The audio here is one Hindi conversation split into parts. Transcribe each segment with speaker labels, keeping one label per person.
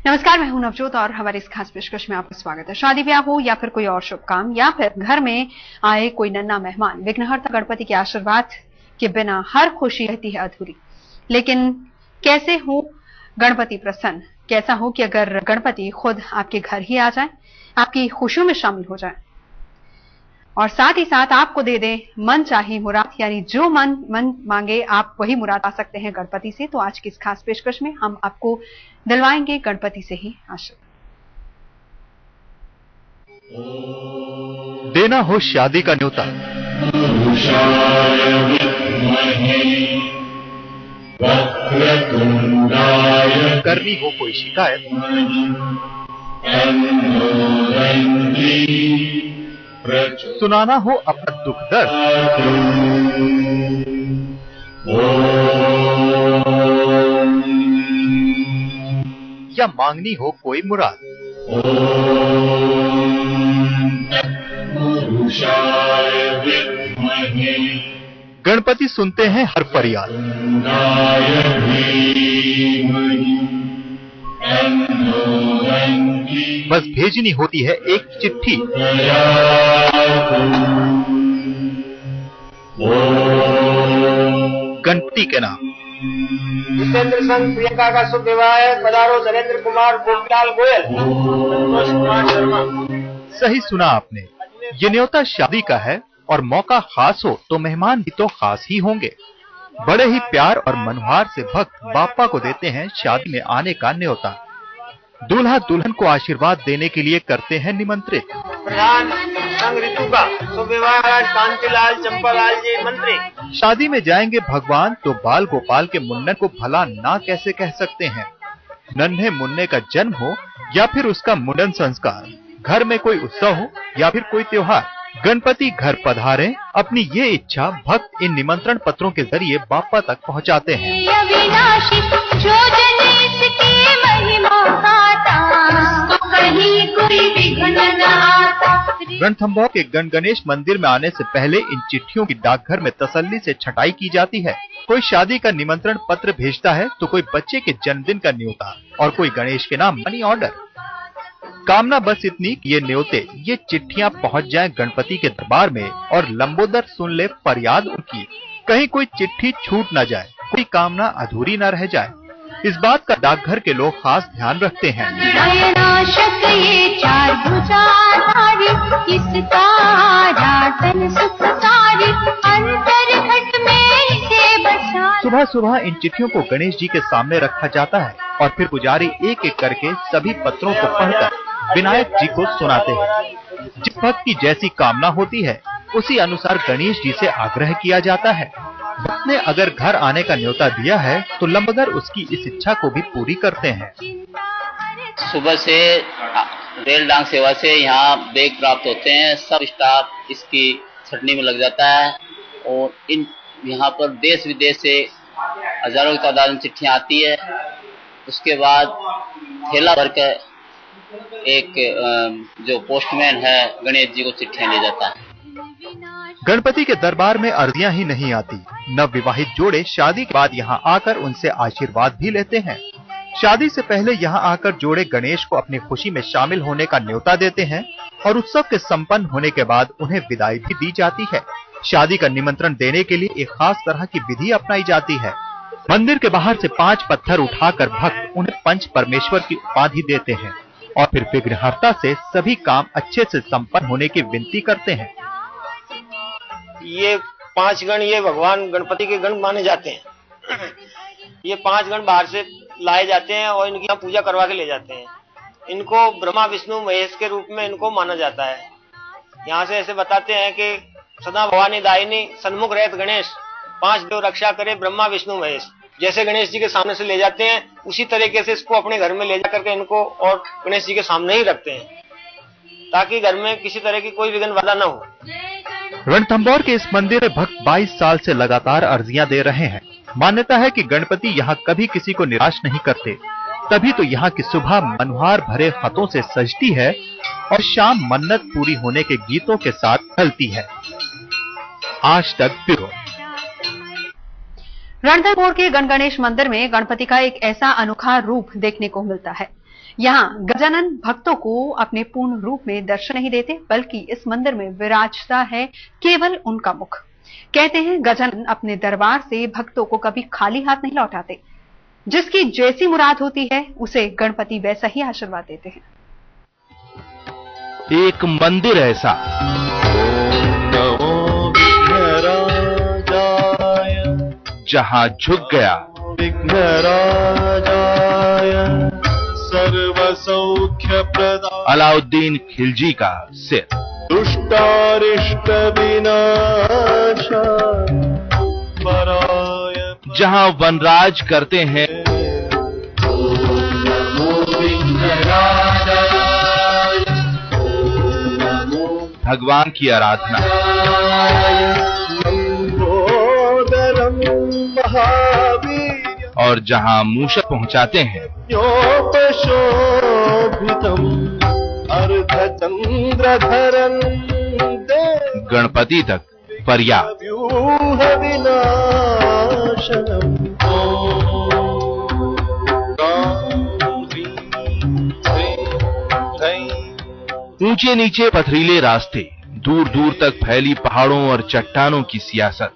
Speaker 1: नमस्कार, मैं हूं नवजोत और हमारे इस खास पेशकश में आपका स्वागत है। शादी ब्याह हो या फिर कोई और शुभ काम या फिर घर में आए कोई नन्हा मेहमान, विघ्नहर्ता गणपति के आशीर्वाद के बिना हर खुशी रहती है अधूरी। लेकिन कैसे हो गणपति प्रसन्न? कैसा हो कि अगर गणपति खुद आपके घर ही आ जाए, आपकी खुशियों में शामिल हो जाए और साथ ही साथ आपको दे दे मन चाही मुराद, यानी जो मन मांगे आप वही मुराद पा सकते हैं गणपति से। तो आज की इस खास पेशकश में हम आपको दिलवाएंगे गणपति से ही आशीर्वाद।
Speaker 2: देना हो शादी का न्योता, करनी हो कोई शिकायत, सुनाना हो अपना दुख दर्द, या मांगनी हो कोई मुराद, गणपति सुनते हैं हर फरियाद। बस भेजनी होती है एक चिट्ठी, गणपति के नाम।
Speaker 3: जितेंद्र संघ प्रियंका का शुभ विवाह है, पधारो नरेंद्र कुमार गोपीलाल गोयल, संतोष कुमार शर्मा।
Speaker 2: सही सुना आपने, ये न्योता शादी का है और मौका खास हो तो मेहमान भी तो खास ही होंगे। बड़े ही प्यार और मनोहार से भक्त बापा को देते हैं शादी में आने का न्योता। दूल्हा दुल्हन को आशीर्वाद देने के लिए करते हैं निमंत्रित।
Speaker 3: प्रधान संघ ऋतु का शुभ विवाह कांतिलाल चंपालाल जी मंत्री।
Speaker 2: शादी में जाएंगे भगवान तो बाल गोपाल के मुन्नन को भला ना कैसे कह सकते हैं। नन्हे मुन्ने का जन्म हो या फिर उसका मुंडन संस्कार, घर में कोई उत्सव हो या फिर कोई त्योहार, गणपति घर पधारें, अपनी ये इच्छा भक्त इन निमंत्रण पत्रों के जरिए बापा तक पहुंचाते हैं। रणथंभौर के गणेश मंदिर में आने से पहले इन चिट्ठियों की डाकघर में तसल्ली से छटाई की जाती है। कोई शादी का निमंत्रण पत्र भेजता है तो कोई बच्चे के जन्मदिन का न्योता और कोई गणेश के नाम मनी ऑर्डर। कामना बस इतनी कि ये न्योते, ये चिट्ठियां पहुंच जाएं गणपति के दरबार में और लंबोदर सुन ले फरियाद उनकी। कहीं कोई चिट्ठी छूट न जाए, कोई कामना अधूरी न रह जाए, इस बात का डाकघर के लोग खास ध्यान रखते हैं। सुबह सुबह इन चिट्ठियों को गणेश जी के सामने रखा जाता है और फिर पुजारी एक एक करके सभी पत्रों को पढ़कर विनायक जी को सुनाते हैं। जिस भक्त की जैसी कामना होती है उसी अनुसार गणेश जी से आग्रह किया जाता है। भक्त ने अगर घर आने का न्योता दिया है तो लंबोदर उसकी इस इच्छा को भी पूरी करते हैं।
Speaker 4: सुबह से रेल डाक सेवा से यहाँ बैग प्राप्त होते हैं, सब स्टाफ इसकी छटनी में लग जाता है और इन यहाँ पर देश विदेश से हजारों की तादाद में चिट्ठियाँ आती है। उसके बाद थैला भर के एक जो पोस्टमैन है गणेश जी को चिट्ठियाँ ले जाता है।
Speaker 2: गणपति के दरबार में अर्जियां ही नहीं आती, नवविवाहित जोड़े शादी के बाद यहाँ आकर उनसे आशीर्वाद भी लेते हैं। शादी से पहले यहाँ आकर जोड़े गणेश को अपनी खुशी में शामिल होने का न्योता देते हैं और उत्सव के संपन्न होने के बाद उन्हें विदाई भी दी जाती है। शादी का निमंत्रण देने के लिए एक खास तरह की विधि अपनाई जाती है। मंदिर के बाहर से 5 पत्थर उठाकर भक्त उन्हें पंच परमेश्वर की उपाधि देते हैं और फिर विघ्नहर्ता से सभी काम अच्छे से संपन्न होने की विनती करते हैं।
Speaker 3: ये 5 गण ये भगवान गणपति के गण माने जाते हैं। ये 5 गण बाहर से लाए जाते हैं और इनकी यहाँ पूजा करवा के ले जाते हैं। इनको ब्रह्मा विष्णु महेश के रूप में इनको माना जाता है। यहाँ से ऐसे बताते हैं कि सदा भवानी दायिनी सन्मुख रहत गणेश, 5 देव रक्षा करे ब्रह्मा विष्णु महेश। जैसे गणेश जी के सामने से ले जाते हैं उसी तरीके से इसको अपने घर में ले जा करके इनको और गणेश जी के सामने ही रखते हैं ताकि घर में किसी तरह की कोई विघ्न बाधा न हो।
Speaker 2: रणथंभौर के इस मंदिर में भक्त 22 साल से लगातार अर्जियां दे रहे हैं। मान्यता है कि गणपति यहाँ कभी किसी को निराश नहीं करते, तभी तो यहाँ की सुबह मनोहार भरे खतों से सजती है और शाम मन्नत पूरी होने के गीतों के साथ ढलती है। आज तक ब्यूरो।
Speaker 1: रणथंभौर के गणगणेश मंदिर में गणपति का एक ऐसा अनोखा रूप देखने को मिलता है यहाँ गजानन भक्तों को अपने पूर्ण रूप में दर्शन नहीं देते, बल्कि इस मंदिर में विराजता है केवल उनका मुख। कहते हैं गजानन अपने दरबार से भक्तों को कभी खाली हाथ नहीं लौटाते। जिसकी जैसी मुराद होती है उसे गणपति वैसा ही आशीर्वाद देते हैं।
Speaker 5: एक मंदिर ऐसा जहां झुक गया सर्वसौख्य प्रदाय अलाउद्दीन खिलजी का सिर, दुष्टारिष्ट विनाशा जहां वनराज करते हैं भगवान की आराधना, और जहां मूषक पहुंचाते हैं गणपति तक पर्याप्त। ऊंचे नीचे पथरीले रास्ते, दूर दूर तक फैली पहाड़ों और चट्टानों की सियासत,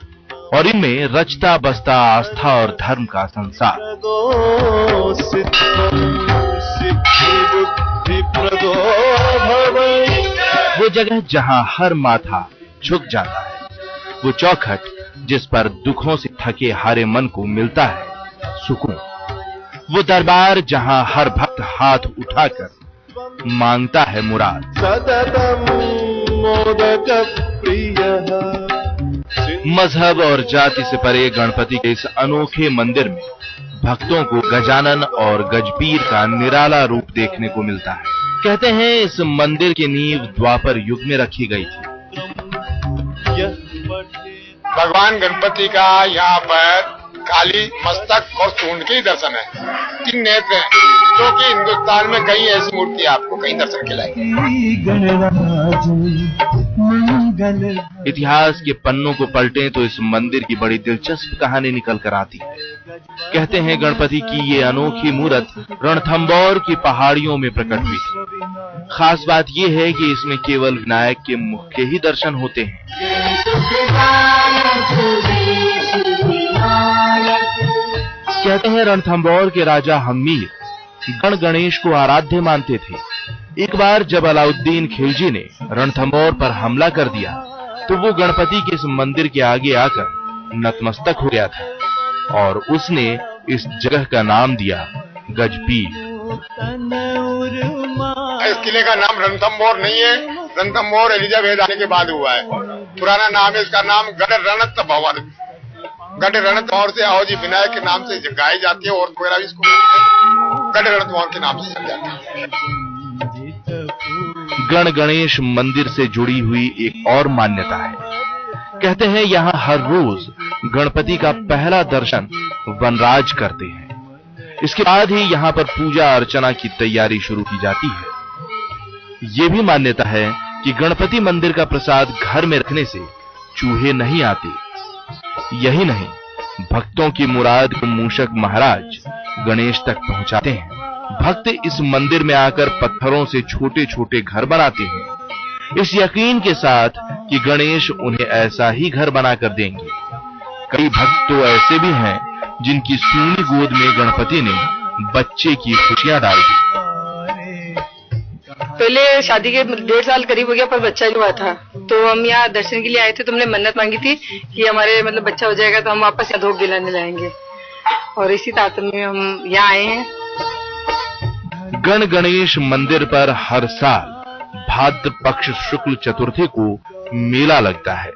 Speaker 5: और इनमें रचता बसता आस्था और धर्म का संसार। वो जगह जहां हर माथा झुक जाता है, वो चौखट जिस पर दुखों से थके हारे मन को मिलता है सुकून, वो दरबार जहां हर भक्त हाथ उठाकर मांगता है मुराद। मजहब और जाति से परे गणपति के इस अनोखे मंदिर में भक्तों को गजानन और गजपीर का निराला रूप देखने को मिलता है। कहते हैं इस मंदिर की नींव द्वापर युग में रखी गई थी।
Speaker 6: भगवान गणपति का यहाँ पर खाली मस्तक और सूंड के ही दर्शन है, 3 नेत्र हैं, जो कि हिंदुस्तान में कई ऐसी मूर्ति आपको कहीं दर्शन खिलाएगी।
Speaker 5: इतिहास के पन्नों को पलटें तो इस मंदिर की बड़ी दिलचस्प कहानी निकल कर आती है। कहते हैं गणपति की ये अनोखी मूर्त रणथंबोर की पहाड़ियों में प्रकट हुई थी। खास बात यह है कि इसमें केवल विनायक के मुख के ही दर्शन होते हैं। कहते हैं रणथंबोर के राजा हम्मीर गण गणेश को आराध्य मानते थे। एक बार जब अलाउद्दीन खिलजी ने रणथंबोर पर हमला कर दिया तो वो गणपति के इस मंदिर के आगे आकर नतमस्तक हो गया था और उसने इस जगह का नाम दिया गजपीर।
Speaker 6: इस किले का नाम रणथंबोर नहीं है, रणथंबोर एलिजाबेथ आने के बाद हुआ है। पुराना नाम है इसका नाम गढ़ रणत भवन। गढ़ रणत भवन से आओजी विनायक के नाम से गाई जाती है और वगैरह इसको गढ़ रणत भवन के नाम से जाता है।
Speaker 5: गण गणेश मंदिर से जुड़ी हुई एक और मान्यता है। कहते हैं यहाँ हर रोज गणपति का पहला दर्शन वनराज करते हैं। इसके बाद ही यहाँ पर पूजा अर्चना की तैयारी शुरू की जाती है। ये भी मान्यता है कि गणपति मंदिर का प्रसाद घर में रखने से चूहे नहीं आते। यही नहीं, भक्तों की मुराद को मूषक महाराज गणेश तक पहुंचाते हैं। भक्त इस मंदिर में आकर पत्थरों से छोटे छोटे घर बनाते हैं, इस यकीन के साथ कि गणेश उन्हें ऐसा ही घर बनाकर देंगे। कई भक्त तो ऐसे भी हैं जिनकी सूनी गोद में गणपति ने बच्चे की खुशियां डाल दी।
Speaker 7: पहले शादी के 1.5 साल करीब हो गया पर बच्चा नहीं हुआ था, तो हम यहाँ दर्शन के लिए आए थे। तो हमने मन्नत मांगी थी कि हमारे बच्चा हो जाएगा तो हम वापस यहाँ धोख दिलाने लाएंगे, और इसी तात्पर्य में हम यहाँ आए हैं।
Speaker 5: गण गणेश मंदिर पर हर साल भाद्र पक्ष शुक्ल चतुर्थी को मेला लगता है।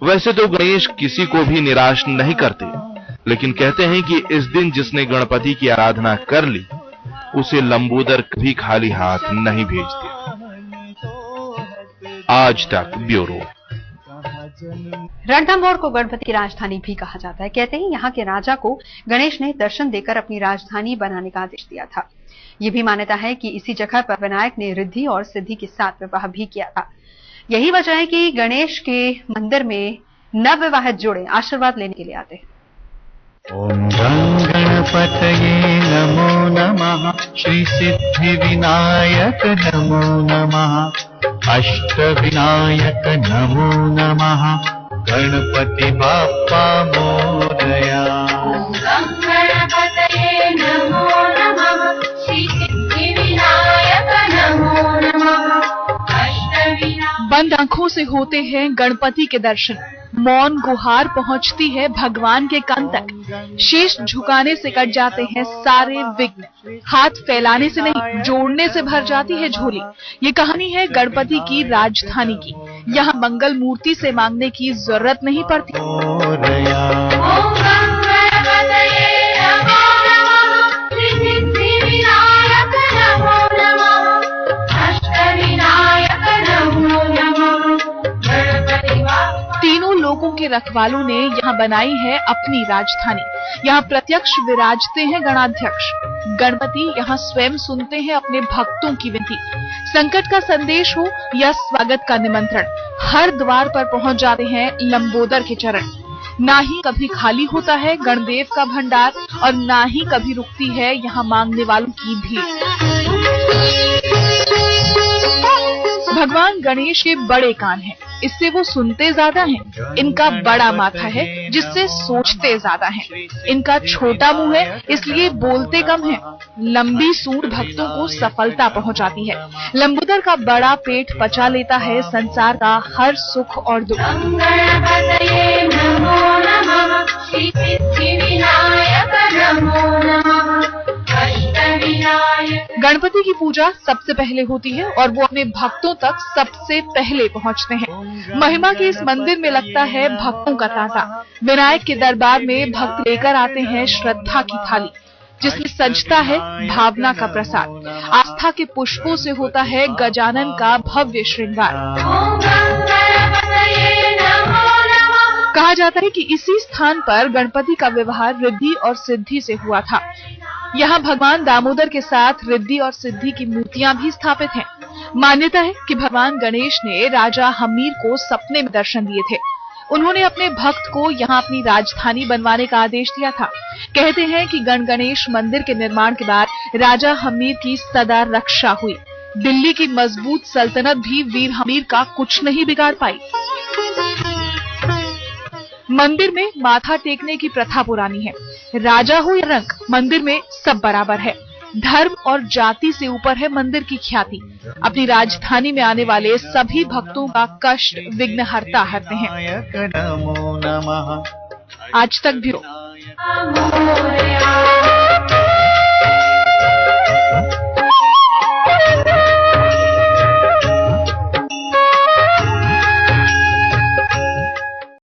Speaker 5: वैसे तो गणेश किसी को भी निराश नहीं करते, लेकिन कहते हैं कि इस दिन जिसने गणपति की आराधना कर ली उसे लंबोदर कभी खाली हाथ नहीं भेजते। आज तक ब्यूरो।
Speaker 1: रणथंबोर को गणपति की राजधानी भी कहा जाता है। कहते हैं यहाँ के राजा को गणेश ने दर्शन देकर अपनी राजधानी बनाने का आदेश दिया था। ये भी मान्यता है कि इसी जगह पर विनायक ने रिद्धि और सिद्धि के साथ विवाह भी किया था। यही वजह है कि गणेश के मंदिर में नवविवाहित जोड़े आशीर्वाद लेने के लिए आते हैं।
Speaker 8: गणपतये नमो नमः। श्री सिद्धि विनायक नमो नमः। अष्टविनायक नमो नमः। गणपति बाप्पा मोरया।
Speaker 9: गणपतये नमो नमः। श्री सिद्धि विनायक नमो नमः।
Speaker 10: बंद आंखों से होते हैं गणपति के दर्शन, मौन गुहार पहुंचती है भगवान के कान तक, शीश झुकाने से कट जाते हैं सारे विघ्न, हाथ फैलाने से नहीं जोड़ने से भर जाती है झोली। ये कहानी है गणपति की राजधानी की। यहाँ मंगल मूर्ति से मांगने की जरूरत नहीं पड़ती। तीनों लोगों के रखवालों ने यहाँ बनाई है अपनी राजधानी। यहाँ प्रत्यक्ष विराजते हैं गणाध्यक्ष। गणपति यहाँ स्वयं सुनते हैं अपने भक्तों की विनती। संकट का संदेश हो या स्वागत का निमंत्रण, हर द्वार पर पहुंच जाते हैं लंबोदर के चरण। ना ही कभी खाली होता है गणदेव का भंडार और ना ही कभी रुकती है यहाँ मांगने वालों की भीड़। भगवान गणेश के बड़े कान हैं, इससे वो सुनते ज्यादा हैं। इनका बड़ा माथा है, जिससे सोचते ज्यादा हैं। इनका छोटा मुंह है, इसलिए बोलते कम हैं। लंबी सूंड भक्तों को सफलता पहुंचाती है। लंबोदर का बड़ा पेट पचा लेता है संसार का हर सुख और दुख। गणपति की पूजा सबसे पहले होती है और वो अपने भक्तों तक सबसे पहले पहुंचते हैं। महिमा के इस मंदिर में लगता है भक्तों का तांता। विनायक के दरबार में भक्त लेकर आते हैं श्रद्धा की थाली, जिसमें सजता है भावना का प्रसाद। आस्था के पुष्पों से होता है गजानन का भव्य श्रृंगार। कहा जाता है कि इसी स्थान पर गणपति का विवाह रिद्धि और सिद्धि से हुआ था। यहाँ भगवान दामोदर के साथ रिद्धि और सिद्धि की मूर्तियां भी स्थापित हैं। मान्यता है कि भगवान गणेश ने राजा हमीर को सपने में दर्शन दिए थे। उन्होंने अपने भक्त को यहाँ अपनी राजधानी बनवाने का आदेश दिया था। कहते हैं कि गणेश मंदिर के निर्माण के बाद राजा हमीर की सदा रक्षा हुई। दिल्ली की मजबूत सल्तनत भी वीर हमीर का कुछ नहीं बिगाड़ पाई। मंदिर में माथा टेकने की प्रथा पुरानी है। राजा हो या रंक, मंदिर में सब बराबर है। धर्म और जाति से ऊपर है मंदिर की ख्याति। अपनी राजधानी में आने वाले सभी भक्तों का कष्ट विघ्नहर्ता हरते हैं। आज तक ब्यूरो।